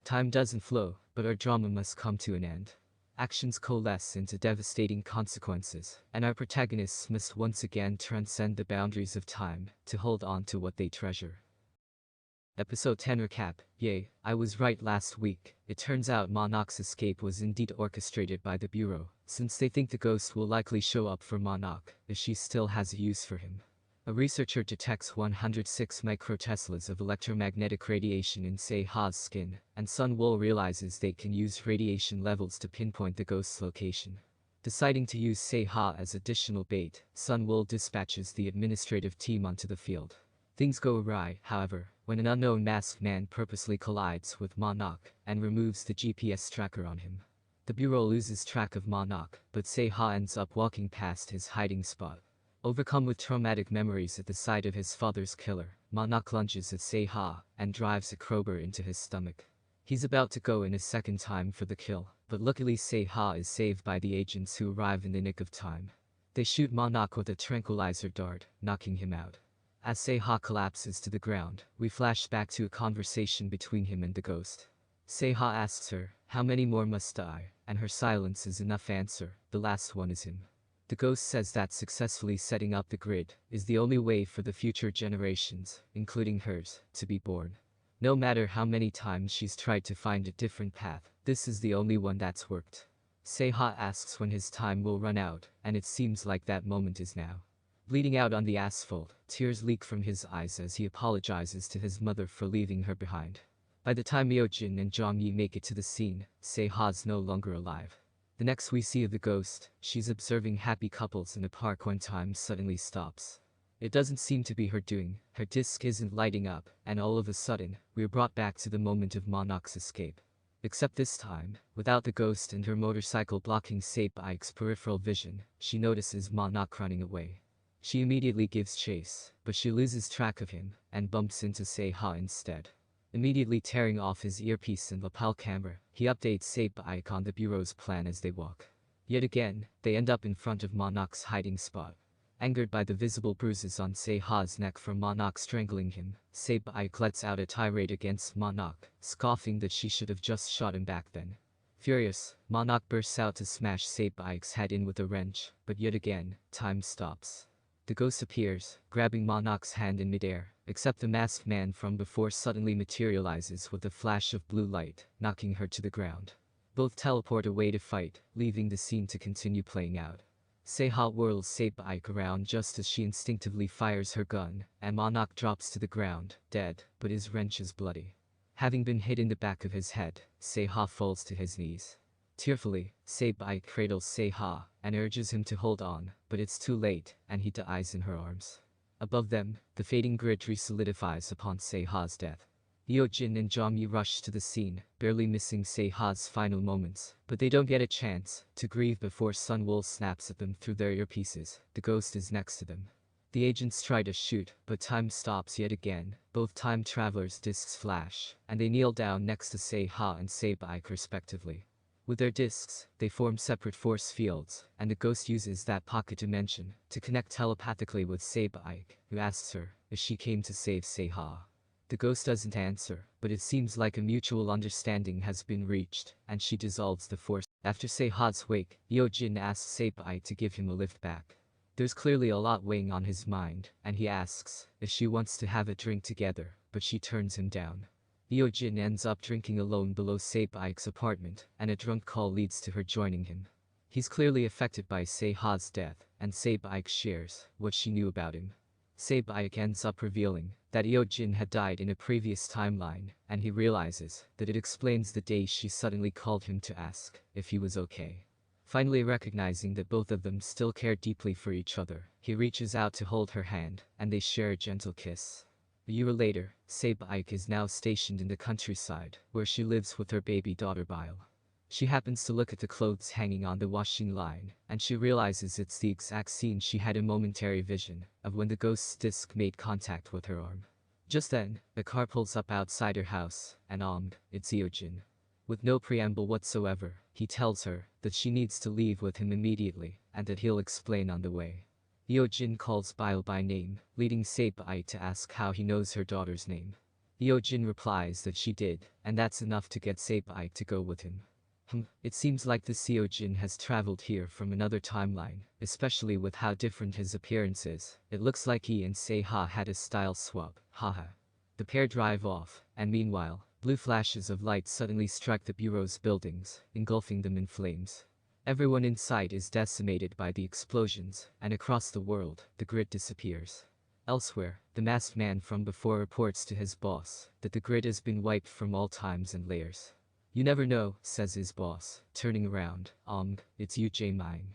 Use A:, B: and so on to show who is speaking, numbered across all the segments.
A: Time doesn't flow, but our drama must come to an end. Actions coalesce into devastating consequences, and our protagonists must once again transcend the boundaries of time to hold on to what they treasure. Episode 10 Recap. Yay, I was right last week. It turns out Monarch's escape was indeed orchestrated by the Bureau, since they think the ghost will likely show up for Monarch if she still has a use for him. A researcher detects 106 microteslas of electromagnetic radiation in Se-Ha's skin, and Sun Woo realizes they can use radiation levels to pinpoint the ghost's location. Deciding to use Se-Ha as additional bait, Sun Woo dispatches the administrative team onto the field. Things go awry, however, when an unknown masked man purposely collides with Monarch and removes the GPS tracker on him. The Bureau loses track of Monarch, but Se-Ha ends up walking past his hiding spot. Overcome with traumatic memories at the sight of his father's killer, Monarch lunges at Se-Ha and drives a crowbar into his stomach. He's about to go in a second time for the kill, but luckily Se-Ha is saved by the agents who arrive in the nick of time. They shoot Monarch with a tranquilizer dart, knocking him out. As Se-Ha collapses to the ground, we flash back to a conversation between him and the ghost. Se-Ha asks her, "How many more must die?" And her silence is enough answer, the last one is him. The ghost says that successfully setting up the grid is the only way for the future generations, including hers, to be born. No matter how many times she's tried to find a different path, this is the only one that's worked. Se-Ha asks when his time will run out, and it seems like that moment is now. Bleeding out on the asphalt, tears leak from his eyes as he apologizes to his mother for leaving her behind. By the time Myo-jin and Jong-yi make it to the scene, Se-Ha's no longer alive. The next we see of the ghost, she's observing happy couples in a park when time suddenly stops. It doesn't seem to be her doing, her disc isn't lighting up, and all of a sudden, we're brought back to the moment of Monarch's escape. Except this time, without the ghost and her motorcycle blocking Se-Ike's peripheral vision, she notices Monarch running away. She immediately gives chase, but she loses track of him, and bumps into Se-Ha instead. Immediately tearing off his earpiece and lapel camera, he updates Se-Ike on the Bureau's plan as they walk. Yet again, they end up in front of Monarch's hiding spot. Angered by the visible bruises on Se-Ha's neck from Monarch strangling him, Se-Ike lets out a tirade against Monarch, scoffing that she should have just shot him back then. Furious, Monarch bursts out to smash Se-Ike's head in with a wrench, but yet again, time stops. The ghost appears, grabbing Monarch's hand in midair, except the masked man from before suddenly materializes with a flash of blue light, knocking her to the ground. Both teleport away to fight, leaving the scene to continue playing out. Se-Ha whirls Se-Ike around just as she instinctively fires her gun, and Monarch drops to the ground, dead, but his wrench is bloody. Having been hit in the back of his head, Se-Ha falls to his knees. Tearfully, Se-Ike cradles Se-Ha and urges him to hold on, but it's too late, and he dies in her arms. Above them, the fading grid re-solidifies upon Se-Ha's death. Myo-jin and Jong-yi rush to the scene, barely missing Se-Ha's final moments, but they don't get a chance to grieve before Sun Woo snaps at them through their earpieces. The ghost is next to them. The agents try to shoot, but time stops yet again. Both time travelers' discs flash, and they kneel down next to Se-Ha and Se-Ike respectively. With their discs, they form separate force fields, and the ghost uses that pocket dimension to connect telepathically with Se-Ike, who asks her if she came to save Se-Ha. The ghost doesn't answer, but it seems like a mutual understanding has been reached, and she dissolves the force. After Se-Ha's wake, Myo-jin asks Se-Ike to give him a lift back. There's clearly a lot weighing on his mind, and he asks if she wants to have a drink together, but she turns him down. Myo-jin ends up drinking alone below Se-Ike's apartment, and a drunk call leads to her joining him. He's clearly affected by Se-Ha's death, and Se-Ike shares what she knew about him. Se-Ike ends up revealing that Myo-jin had died in a previous timeline, and he realizes that it explains the day she suddenly called him to ask if he was okay. Finally recognizing that both of them still care deeply for each other, he reaches out to hold her hand, and they share a gentle kiss. A year later, Se-Ike is now stationed in the countryside, where she lives with her baby daughter Bile. She happens to look at the clothes hanging on the washing line, and she realizes it's the exact scene she had a momentary vision of when the ghost's disc made contact with her arm. Just then, a car pulls up outside her house, and it's Myo-jin. With no preamble whatsoever, he tells her that she needs to leave with him immediately, and that he'll explain on the way. Myo-jin calls Bile by name, leading Se-Ike to ask how he knows her daughter's name. Hyojin replies that she did, and that's enough to get Seibai to go with him. It seems like the Hyojin has traveled here from another timeline, especially with how different his appearance is. It looks like he and Seiha had a style swap, haha. The pair drive off, and meanwhile, blue flashes of light suddenly strike the bureau's buildings, engulfing them in flames. Everyone in sight is decimated by the explosions, and across the world, the grid disappears. Elsewhere, the masked man from before reports to his boss that the grid has been wiped from all times and layers. You never know, says his boss, turning around. It's you, J-Mine.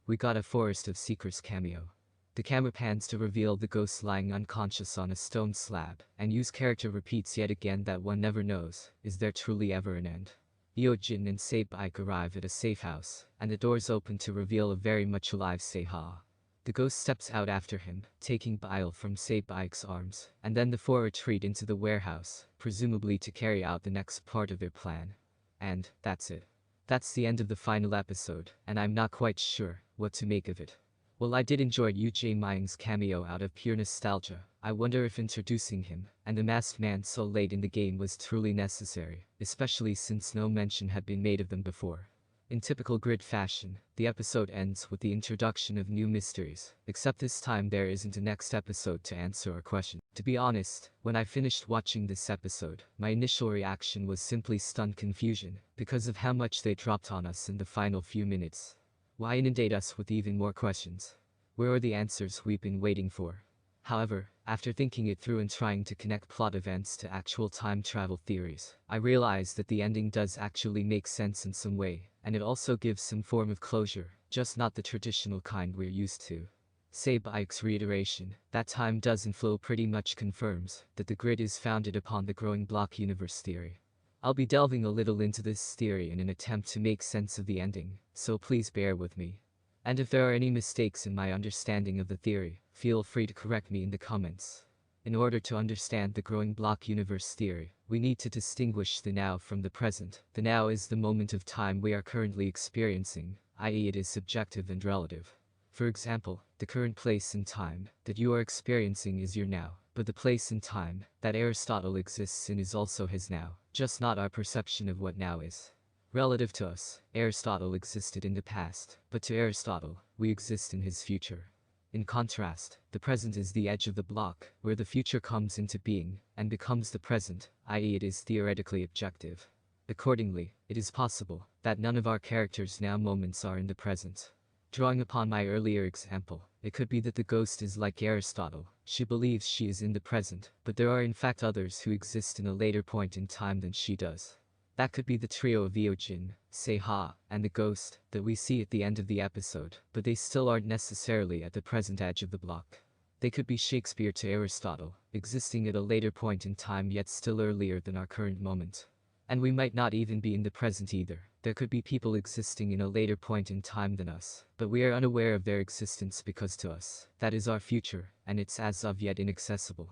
A: We got a Forest of Secrets cameo. The camera pans to reveal the ghost lying unconscious on a stone slab, and Yu's character repeats yet again that one never knows, is there truly ever an end? Hyojin and Seibai arrive at a safe house, and the doors open to reveal a very much alive Seiha. The ghost steps out after him, taking bile from Seibai's arms, and then the four retreat into the warehouse, presumably to carry out the next part of their plan. And that's it. That's the end of the final episode, and I'm not quite sure what to make of it. Well, I did enjoy Yu Jae-myung's cameo out of pure nostalgia. I wonder if introducing him and the masked man so late in the game was truly necessary, especially since no mention had been made of them before. In typical grid fashion, the episode ends with the introduction of new mysteries, except this time there isn't a next episode to answer our question. To be honest, when I finished watching this episode, my initial reaction was simply stunned confusion, because of how much they dropped on us in the final few minutes. Why inundate us with even more questions? Where are the answers we've been waiting for? However, after thinking it through and trying to connect plot events to actual time travel theories, I realized that the ending does actually make sense in some way, and it also gives some form of closure, just not the traditional kind we're used to. Seibai's reiteration that time doesn't flow pretty much confirms that the grid is founded upon the growing block universe theory. I'll be delving a little into this theory in an attempt to make sense of the ending, so please bear with me. And if there are any mistakes in my understanding of the theory, feel free to correct me in the comments. In order to understand the growing block universe theory, we need to distinguish the now from the present. The now is the moment of time we are currently experiencing, i.e. it is subjective and relative. For example, the current place in time that you are experiencing is your now, but the place in time that Aristotle exists in is also his now, just not our perception of what now is. Relative to us, Aristotle existed in the past, but to Aristotle, we exist in his future. In contrast, the present is the edge of the block, where the future comes into being, and becomes the present, i.e. it is theoretically objective. Accordingly, it is possible that none of our characters' now moments are in the present. Drawing upon my earlier example, it could be that the ghost is like Aristotle. She believes she is in the present, but there are in fact others who exist in a later point in time than she does. That could be the trio of Hyojin, Seiha, and the ghost that we see at the end of the episode, but they still aren't necessarily at the present edge of the block. They could be Shakespeare to Aristotle, existing at a later point in time yet still earlier than our current moment. And we might not even be in the present either. There could be people existing in a later point in time than us, but we are unaware of their existence because to us, that is our future, and it's as of yet inaccessible.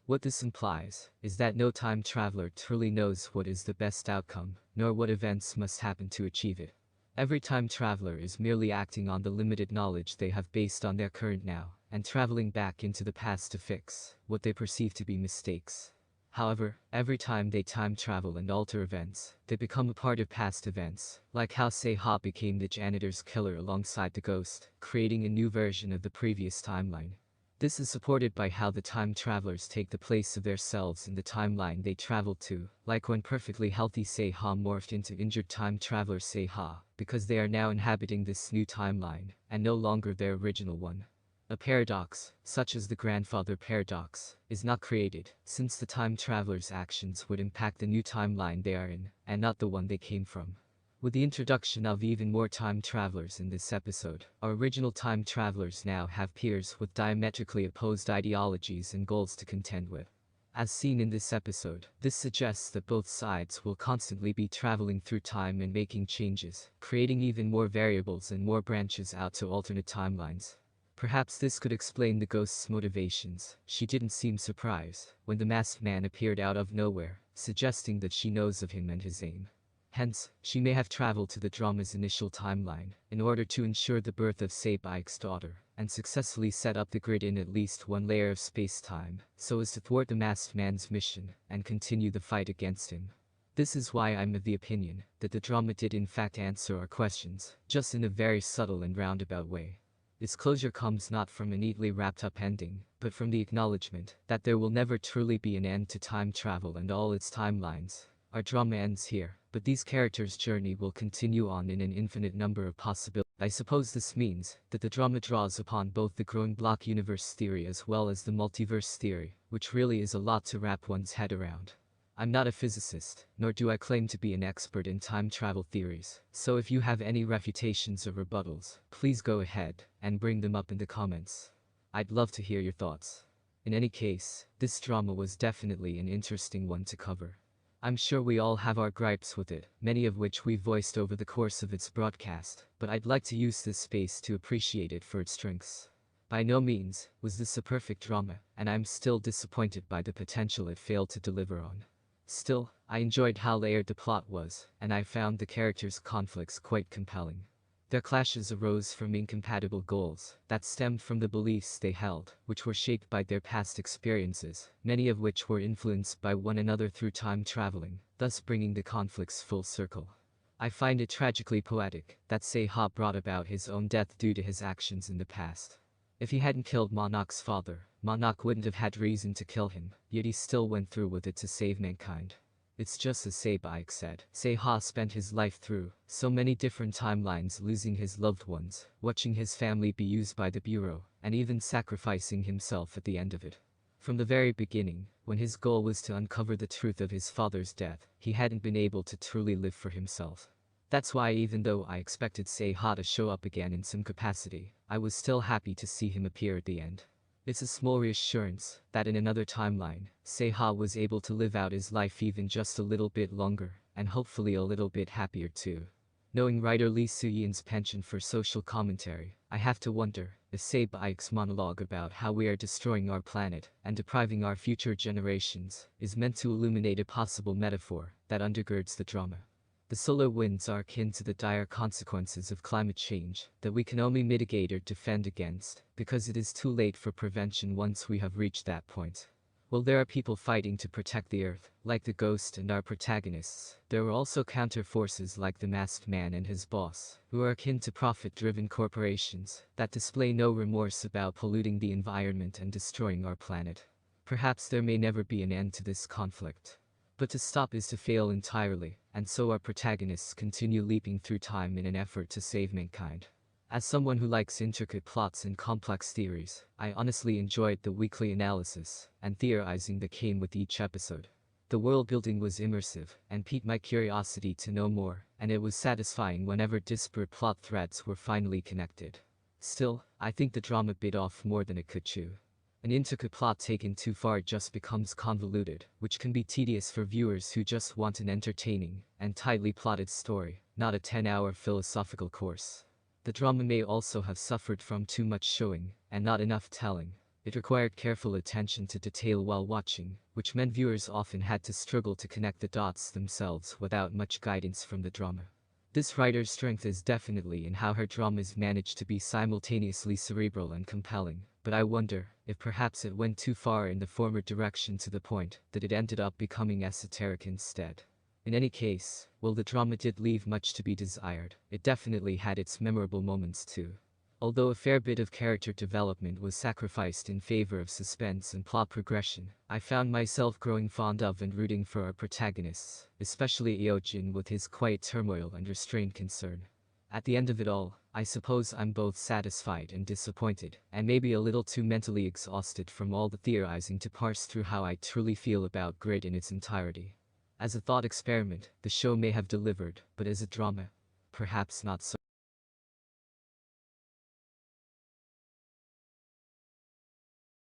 A: What this implies is that no time traveler truly knows what is the best outcome, nor what events must happen to achieve it. Every time traveler is merely acting on the limited knowledge they have based on their current now, and traveling back into the past to fix what they perceive to be mistakes. However, every time they time travel and alter events, they become a part of past events, like how Seiha became the janitor's killer alongside the ghost, creating a new version of the previous timeline. This is supported by how the time travelers take the place of their selves in the timeline they traveled to, like when perfectly healthy Seiha morphed into injured time traveler Seiha, because they are now inhabiting this new timeline, and no longer their original one. A paradox, such as the grandfather paradox, is not created, since the time traveler's actions would impact the new timeline they are in, and not the one they came from. With the introduction of even more time travelers in this episode, our original time travelers now have peers with diametrically opposed ideologies and goals to contend with. As seen in this episode, this suggests that both sides will constantly be traveling through time and making changes, creating even more variables and more branches out to alternate timelines. Perhaps this could explain the ghost's motivations. She didn't seem surprised when the masked man appeared out of nowhere, suggesting that she knows of him and his aim. Hence, she may have traveled to the drama's initial timeline in order to ensure the birth of Seibai's daughter. and successfully set up the grid in at least one layer of space-time, so as to thwart the masked man's mission and continue the fight against him. This is why I'm of the opinion that the drama did in fact answer our questions, just in a very subtle and roundabout way. Its closure comes not from a neatly wrapped-up ending, but from the acknowledgement that there will never truly be an end to time travel and all its timelines. Our drama ends here, but these characters' journey will continue on in an infinite number of possibilities. I suppose this means that the drama draws upon both the growing block universe theory as well as the multiverse theory, which really is a lot to wrap one's head around. I'm not a physicist, nor do I claim to be an expert in time travel theories, so if you have any refutations or rebuttals, please go ahead and bring them up in the comments. I'd love to hear your thoughts. In any case, this drama was definitely an interesting one to cover. I'm sure we all have our gripes with it, many of which we've voiced over the course of its broadcast, but I'd like to use this space to appreciate it for its strengths. By no means was this a perfect drama, and I'm still disappointed by the potential it failed to deliver on. Still, I enjoyed how layered the plot was, and I found the characters' conflicts quite compelling. Their clashes arose from incompatible goals that stemmed from the beliefs they held, which were shaped by their past experiences, many of which were influenced by one another through time traveling, thus bringing the conflicts full circle. I find it tragically poetic that Seha brought about his own death due to his actions in the past. If he hadn't killed Monarch's father, Monarch wouldn't have had reason to kill him, yet he still went through with it to save mankind. It's just as Sebaik said. Seha spent his life through so many different timelines, losing his loved ones, watching his family be used by the Bureau, and even sacrificing himself at the end of it. From the very beginning, when his goal was to uncover the truth of his father's death, he hadn't been able to truly live for himself. That's why even though I expected Seha to show up again in some capacity, I was still happy to see him appear at the end. It's a small reassurance that in another timeline, Seha was able to live out his life even just a little bit longer, and hopefully a little bit happier too. Knowing writer Lee Soo-yin's penchant for social commentary, I have to wonder if Sebaik's monologue about how we are destroying our planet and depriving our future generations is meant to illuminate a possible metaphor that undergirds the drama. The solar winds are akin to the dire consequences of climate change that we can only mitigate or defend against, because it is too late for prevention once we have reached that point. While there are people fighting to protect the Earth, like the Ghost and our protagonists, there are also counter-forces like the Masked Man and his boss, who are akin to profit-driven corporations that display no remorse about polluting the environment and destroying our planet. Perhaps there may never be an end to this conflict. But to stop is to fail entirely, and so our protagonists continue leaping through time in an effort to save mankind. As someone who likes intricate plots and complex theories, I honestly enjoyed the weekly analysis and theorizing that came with each episode. The world building was immersive and piqued my curiosity to know more, and it was satisfying whenever disparate plot threads were finally connected. Still, I think the drama bit off more than it could chew. An intricate plot taken too far just becomes convoluted, which can be tedious for viewers who just want an entertaining and tightly plotted story, not a 10-hour philosophical course. The drama may also have suffered from too much showing and not enough telling. It required careful attention to detail while watching, which meant viewers often had to struggle to connect the dots themselves without much guidance from the drama. This writer's strength is definitely in how her dramas manage to be simultaneously cerebral and compelling, but I wonder if perhaps it went too far in the former direction to the point that it ended up becoming esoteric instead. In any case, while the drama did leave much to be desired, it definitely had its memorable moments too. Although a fair bit of character development was sacrificed in favor of suspense and plot progression, I found myself growing fond of and rooting for our protagonists, especially Eojin with his quiet turmoil and restrained concern. At the end of it all, I suppose I'm both satisfied and disappointed, and maybe a little too mentally exhausted from all the theorizing to parse through how I truly feel about Grid in its entirety. As a thought experiment, the show may have delivered, but as a drama, perhaps not so.